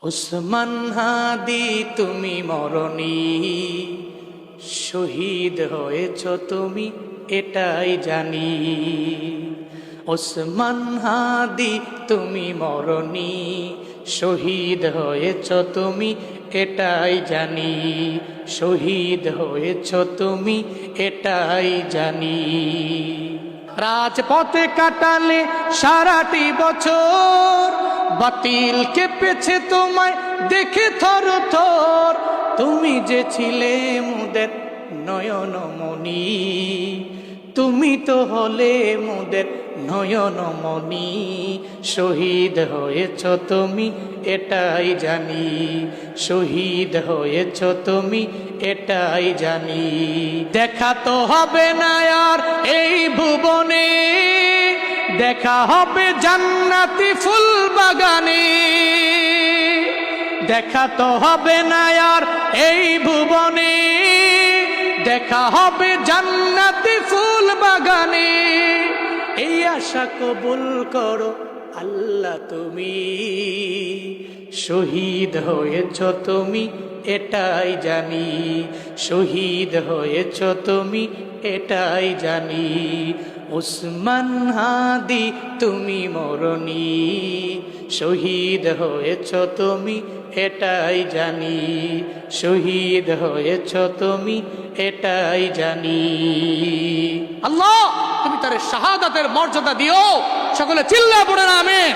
ওসমান হাদি তুমি মরণি, শহীদ হয়েছ তুমি এটাই জানি। ওসমান হাদি তুমি মরণি, শহীদ হয়েছ তুমি এটাই জানি। শহীদ হয়েছ তুমি এটাই জানি। রাজপথে কাটালে সারাটি বছর, বাতিল কেঁপেছে তোমায় দেখে থর থর। তুমি যে ছিলে মোদের নয়নমণি, তুমি তো হলে মোদের নয়নমণি। শহীদ হয়েছ তুমি এটাই জানি। শহীদ হয়েছ তুমি এটাই জানি। দেখা তো হবে না আর এই ভুবনে, দেখা হবে জান্নাতি ফুল বাগানে। দেখা তো হবে না আর এই ভুবনে, দেখা হবে জান্নাতি ফুল বাগানে। এই আশা কবুল করো আল্লাহ তুমি। শহীদ হয়েছ তুমি এটাই জানি। শহীদ হয়েছ তুমি এটাই জানি। ওসমান হাদি তুমি মরণি, শহীদ হয়েছ তুমি এটাই জানি। শহীদ হয়েছ তুমি এটাই জানি। আল্লাহ তুমি তার শাহাদাতের মর্যাদা দিও। সকলে চিল্লায় পড়েন আমিন।